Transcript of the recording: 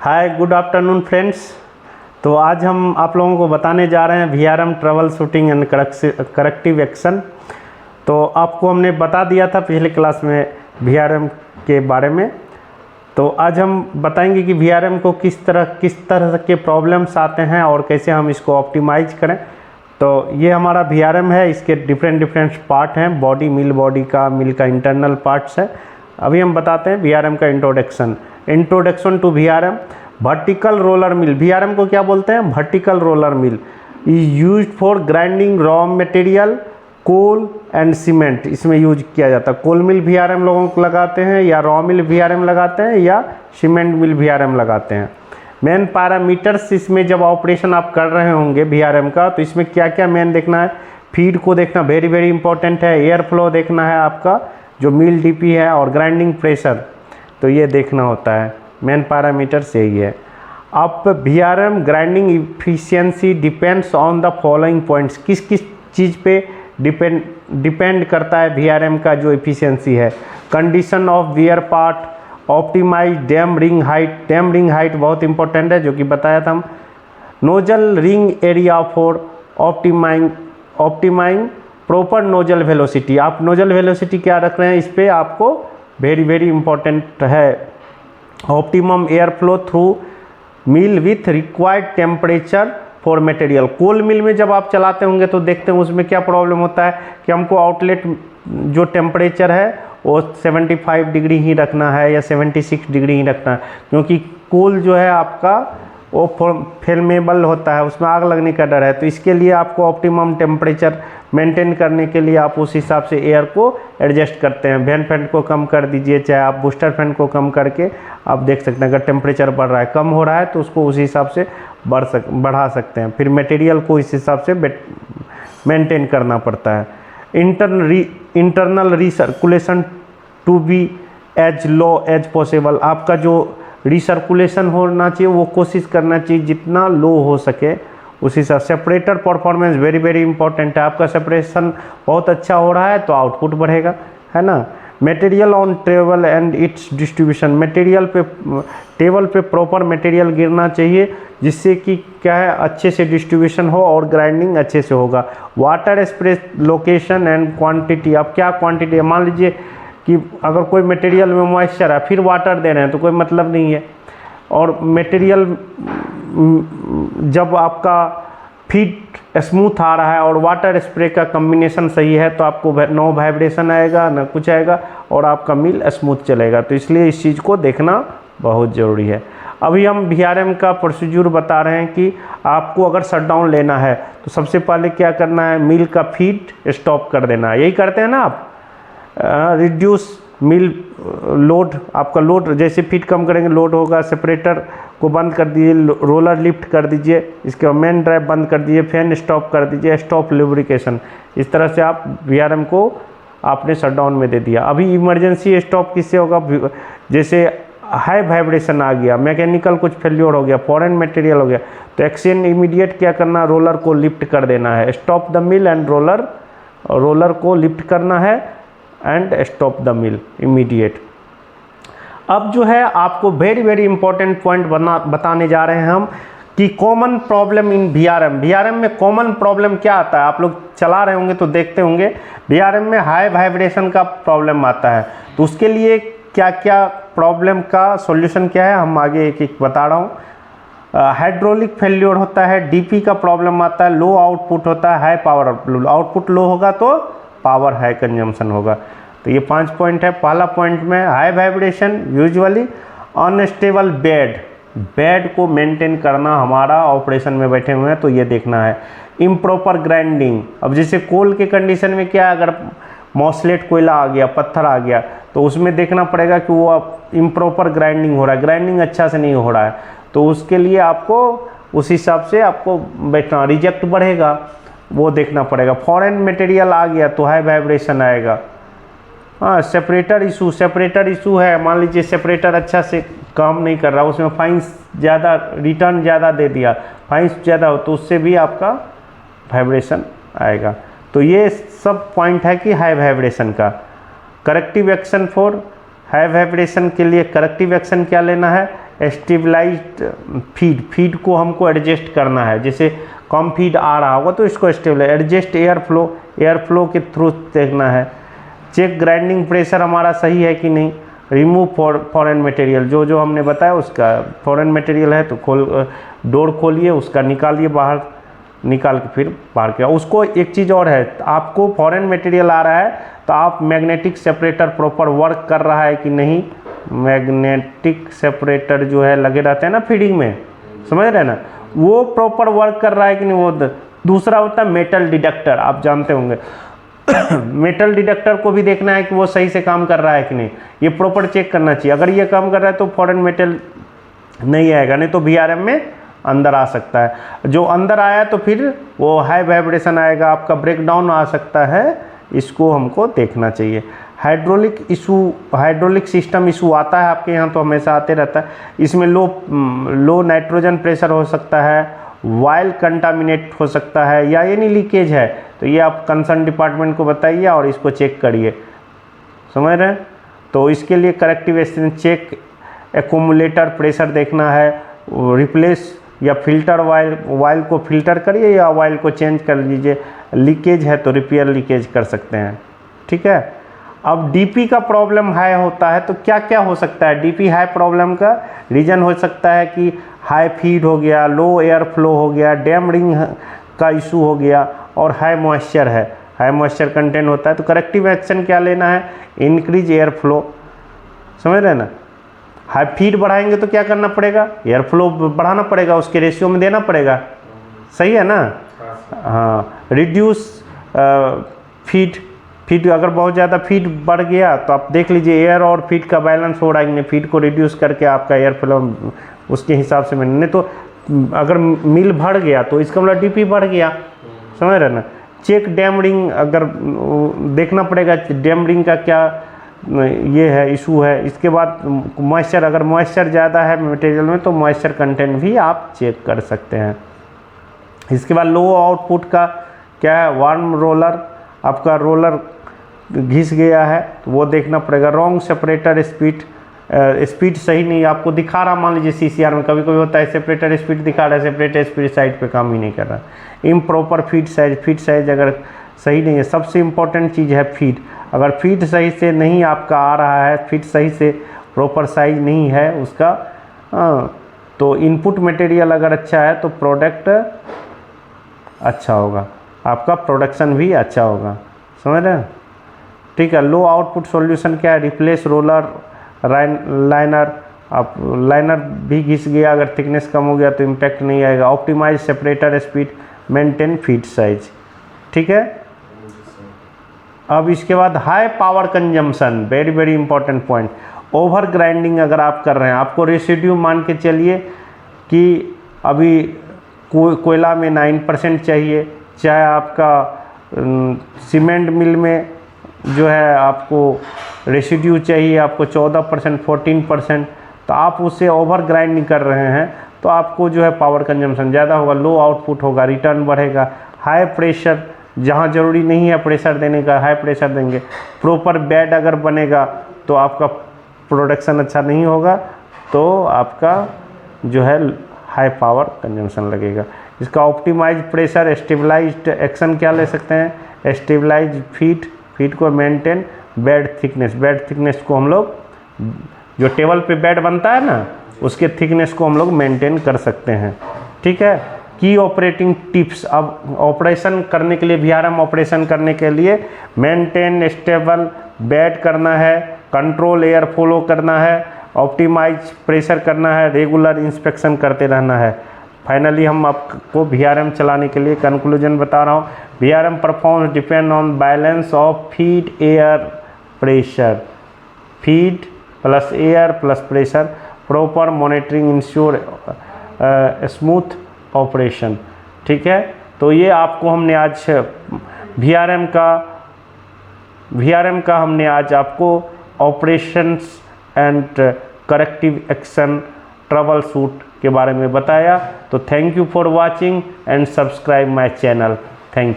Hi good afternoon friends. तो आज हम आप लोगों को बताने जा रहे हैं VRM trouble shooting and corrective action. तो आपको हमने बता दिया था पिछले क्लास में VRM के बारे में। तो आज हम बताएंगे कि VRM को किस तरह के प्रॉब्लम्स आते हैं और कैसे हम इसको ऑप्टिमाइज करें। तो ये हमारा VRM है, इसके डिफरेंट पार्ट हैं। बॉडी मिल का इंटरनल पार्ट्स है। अभी हम बताते हैं VRM का introduction to VRM। Vertical roller mill, VRM को क्या बोलते हैं? Vertical roller mill is used for grinding raw material, coal and cement. इसमें यूज किया जाता है। कोल मिल VRM लोगों को लगाते हैं, या रॉ मिल VRM लगाते हैं, या सीमेंट मिल VRM लगाते हैं। मेन पैरामीटर्स इसमें जब ऑपरेशन आप कर रहे होंगे VRM का, तो इसमें क्या क्या मेन देखना है? फीड को देखना वेरी इंपॉर्टेंट है। एयर फ्लो देखना है आपका, जो मिल DP है, और ग्राइंडिंग प्रेशर, तो ये देखना होता है। मेन पैरामीटर्स यही है। अब VRM grinding efficiency depends on the following points. किस चीज़ पे डिपेंड करता है VRM का जो इफिशियंसी है? Condition of wear part, optimise dam ring height. Dam ring height बहुत इंपॉर्टेंट है, जो कि बताया था हम। Nozzle ring area for optimising proper nozzle velocity. आप नोजल वेलोसिटी क्या रख रहे हैं, इस पर आपको वेरी इंपॉर्टेंट है। Optimum air flow through mill with required temperature for material. Coal mill में जब आप चलाते होंगे तो देखते हैं उसमें क्या प्रॉब्लम होता है कि हमको आउटलेट जो टेम्परेचर है वो 75 डिग्री ही रखना है, या 76 डिग्री ही रखना है, क्योंकि कोल जो है आपका वो फ्लेमेबल होता है, उसमें आग लगने का डर है। तो इसके लिए आपको ऑप्टिमम टेम्परेचर मेंटेन करने के लिए आप उस हिसाब से एयर को एडजस्ट करते हैं। वैन फैन को कम कर दीजिए, चाहे आप बूस्टर फैन को कम करके आप देख सकते हैं अगर टेम्परेचर बढ़ रहा है, कम हो रहा है, तो उसको उस हिसाब से बढ़ा सकते हैं। फिर मटेरियल को इस हिसाब से मेंटेन करना पड़ता है। Internal recirculation to be as low as possible. आपका जो रिसर्कुलेशन होना चाहिए वो कोशिश करना चाहिए जितना लो हो सके उसी हिसाब। सेपरेटर परफॉर्मेंस वेरी इंपॉर्टेंट है। आपका सेपरेशन बहुत अच्छा हो रहा है तो आउटपुट बढ़ेगा, है ना। Material on table and it's distribution. Material पे टेबल पे प्रॉपर मटेरियल गिरना चाहिए, जिससे कि क्या है, अच्छे से डिस्ट्रीब्यूशन हो और ग्राइंडिंग अच्छे से होगा। Water spray location and quantity. अब क्या क्वांटिटी है? मान लीजिए कि अगर कोई मटेरियल में मॉइस्चर है फिर वाटर दे रहे हैं तो कोई मतलब नहीं है। और मटेरियल जब आपका फीड स्मूथ आ रहा है और वाटर स्प्रे का कम्बिनेशन सही है, तो आपको नो वाइब्रेशन आएगा, ना कुछ आएगा, और आपका मिल स्मूथ चलेगा। तो इसलिए इस चीज़ को देखना बहुत ज़रूरी है। अभी हम VRM का प्रोसीजर बता रहे हैं कि आपको अगर शटडाउन लेना है तो सबसे पहले क्या करना है, मिल का फीड स्टॉप कर देना है। यही करते हैं ना आप। रिड्यूस मिल लोड, आपका लोड जैसे फीड कम करेंगे लोड होगा। सेपरेटर को बंद कर दीजिए, रोलर लिफ्ट कर दीजिए, इसके मेन ड्राइव बंद कर दीजिए, फैन स्टॉप कर दीजिए, स्टॉप लुब्रिकेशन। इस तरह से आप VRM को आपने शटडाउन में दे दिया। अभी इमरजेंसी स्टॉप किससे होगा? जैसे हाई वाइब्रेशन आ गया, मैकेनिकल कुछ फेल्योर हो गया, फॉरेन मटेरियल हो गया, तो एक्शन इमीडिएट क्या करना, रोलर को लिफ्ट कर देना है। Stop the mill and roller को लिफ्ट करना है and stop the mill immediate. अब जो है आपको वेरी इंपॉर्टेंट पॉइंट बताने जा रहे हैं हम कि कॉमन प्रॉब्लम इन VRM में कॉमन प्रॉब्लम क्या आता है? आप लोग चला रहे होंगे तो देखते होंगे VRM में हाई वाइब्रेशन का प्रॉब्लम आता है। तो उसके लिए क्या क्या प्रॉब्लम का सॉल्यूशन क्या है, हम आगे एक बता रहा हूँ। हाइड्रोलिक फेल्योर होता है, DP का प्रॉब्लम आता है, लो आउटपुट होता है, हाई पावर आउटपुट लो होगा तो पावर हाई कंजम्पशन होगा। तो ये 5 पॉइंट है। पहला पॉइंट में high vibration, usually unstable bed को मेंटेन करना। हमारा ऑपरेशन में बैठे हुए हैं तो ये देखना है। Improper grinding. अब जैसे कोल के कंडीशन में क्या है, अगर मॉस्लेट कोयला आ गया, पत्थर आ गया, तो उसमें देखना पड़ेगा कि वो इम्प्रॉपर ग्राइंडिंग हो रहा है, ग्राइंडिंग अच्छा से नहीं हो रहा है, तो उसके लिए आपको उस हिसाब से आपको बैठना। रिजेक्ट बढ़ेगा वो देखना पड़ेगा। फॉरेन मटेरियल आ गया तो हाई वाइब्रेशन आएगा। हाँ, सेपरेटर इशू है। मान लीजिए सेपरेटर अच्छा से काम नहीं कर रहा, उसमें फाइन्स ज़्यादा, रिटर्न ज़्यादा दे दिया, फाइन्स ज़्यादा हो, तो उससे भी आपका वाइब्रेशन आएगा। तो ये सब पॉइंट है कि हाई वाइब्रेशन का। Corrective action for high vibration के लिए करेक्टिव एक्शन क्या लेना है? स्टेबलाइज्ड फीड को हमको एडजस्ट करना है। जैसे कम फीड आ रहा होगा तो इसको स्टेबलाइज, एडजस्ट एयर फ्लो के थ्रू देखना है। चेक ग्राइंडिंग प्रेशर हमारा सही है कि नहीं। रिमूव फॉरेन मटेरियल, जो हमने बताया उसका फॉरेन मटेरियल है तो डोर खोलिए, उसका निकालिए बाहर, निकाल के फिर बाहर किया। उसको एक चीज़ और है, आपको फॉरेन मटेरियल आ रहा है तो आप मैग्नेटिक सेपरेटर प्रॉपर वर्क कर रहा है कि नहीं। मैग्नेटिक सेपरेटर जो है लगे रहते हैं ना फीडिंग में, समझ रहे हैं ना, वो प्रॉपर वर्क कर रहा है कि नहीं। वो दूसरा होता है मेटल डिटेक्टर, आप जानते होंगे मेटल डिटेक्टर को भी देखना है कि वो सही से काम कर रहा है कि नहीं, ये प्रॉपर चेक करना चाहिए। अगर ये काम कर रहा है तो फॉरेन मेटल नहीं आएगा, नहीं तो VRM में अंदर आ सकता है। जो अंदर आया तो फिर वो हाई वाइब्रेशन आएगा, आपका ब्रेकडाउन आ सकता है, इसको हमको देखना चाहिए। हाइड्रोलिक सिस्टम इशू आता है आपके यहाँ तो हमेशा आते रहता है। इसमें लो नाइट्रोजन प्रेशर हो सकता है, वाइल कंटामिनेट हो सकता है, या यानी लीकेज है, तो ये आप कंसर्न डिपार्टमेंट को बताइए और इसको चेक करिए, समझ रहे हैं। तो इसके लिए करेक्टिव चेक, एक्यूमुलेटर प्रेशर देखना है, रिप्लेस या फिल्टर वाइल को फिल्टर करिए या वाइल को चेंज कर लीजिए। लीकेज है तो रिपेयर लीकेज कर सकते हैं, ठीक है। अब डीपी का प्रॉब्लम हाई होता है तो क्या क्या हो सकता है। डीपी हाई प्रॉब्लम का रीज़न हो सकता है कि हाई फीड हो गया, लो एयर फ्लो हो गया, डैम रिंग का इशू हो गया, और हाई मॉइस्चर है, हाई मॉइस्चर कंटेंट होता है। तो करेक्टिव एक्शन क्या लेना है, इंक्रीज एयर फ्लो, समझ रहे हैं ना। हाई फीड बढ़ाएंगे तो क्या करना पड़ेगा, एयर फ्लो बढ़ाना पड़ेगा, उसके रेशियो में देना पड़ेगा, सही है ना। हाँ, रिड्यूस फीड अगर बहुत ज़्यादा फीड बढ़ गया तो आप देख लीजिए एयर और फीड का बैलेंस हो रहा है, फीड को रिड्यूस करके आपका एयर फ्लो उसके हिसाब से नहीं तो अगर मिल बढ़ गया तो इसका मतलब डीपी बढ़ गया, समझ रहे ना। चेक डैम रिंग, अगर देखना पड़ेगा डैम रिंग का क्या ये है इशू है। इसके बाद मॉइस्चर, अगर मॉइस्चर ज़्यादा है मटेरियल में तो मॉइस्चर कंटेंट भी आप चेक कर सकते हैं। इसके बाद लो आउटपुट का क्या है, वार्म रोलर, आपका रोलर घिस गया है तो वो देखना पड़ेगा। रॉन्ग सेपरेटर स्पीड सही नहीं आपको दिखा रहा, मान लीजिए CCR में कभी कभी होता है सेपरेटर स्पीड दिखा रहा है, सेपरेटर स्पीड साइड पे काम ही नहीं कर रहा। इम्प्रॉपर फीड साइज अगर सही नहीं है, सबसे इम्पोर्टेंट चीज़ है फीड। अगर फीड सही से नहीं आपका आ रहा है, फीड सही से प्रॉपर साइज नहीं है उसका, तो इनपुट मटेरियल अगर अच्छा है तो प्रोडक्ट अच्छा होगा, आपका प्रोडक्शन भी अच्छा होगा, समझ रहे हैं, ठीक है। लो आउटपुट सॉल्यूशन क्या है, रिप्लेस रोलर लाइनर, आप लाइनर भी घिस गया, अगर थिकनेस कम हो गया तो इम्पैक्ट नहीं आएगा। Optimize separator speed, maintain feed size, ठीक है। अब इसके बाद high power consumption, very very important point. Over grinding अगर आप कर रहे हैं, आपको रेसिड्यू मान के चलिए कि अभी कोयला में 9% चाहिए, चाहे आपका सीमेंट मिल में जो है आपको रेसिड्यू चाहिए आपको 14% 14%, तो आप उससे ओवर ग्राइंडिंग कर रहे हैं तो आपको जो है पावर कंजम्पशन ज़्यादा होगा, लो आउटपुट होगा, रिटर्न बढ़ेगा। हाई प्रेशर, जहाँ ज़रूरी नहीं है प्रेशर देने का हाई प्रेशर देंगे। प्रॉपर बेड अगर बनेगा तो आपका प्रोडक्शन अच्छा नहीं होगा, तो आपका जो है हाई पावर कंजम्पशन लगेगा। इसका ऑप्टिमाइज प्रेशर, स्टेबलाइज्ड एक्शन क्या ले सकते हैं, स्टेबलाइज फीड को मेंटेन, बेड थिकनेस को हम लोग, जो टेबल पे बेड बनता है ना उसके थिकनेस को हम लोग मेंटेन कर सकते हैं, ठीक है। की ऑपरेटिंग टिप्स, अब ऑपरेशन करने के लिए VRM ऑपरेशन करने के लिए मेंटेन स्टेबल बेड करना है, कंट्रोल एयर फ्लो करना है, ऑप्टिमाइज प्रेशर करना है, रेगुलर इंस्पेक्शन करते रहना है। फाइनली हम आपको VRM चलाने के लिए कंक्लूजन बता रहा हूँ। VRM performance depend on balance of feed air pressure, feed plus air plus pressure, proper monitoring ensure smooth operation, ठीक है। तो ये आपको हमने आज VRM का हमने आज आपको operations and corrective action trouble shoot के बारे में बताया। तो thank you for watching and subscribe my channel, thank you.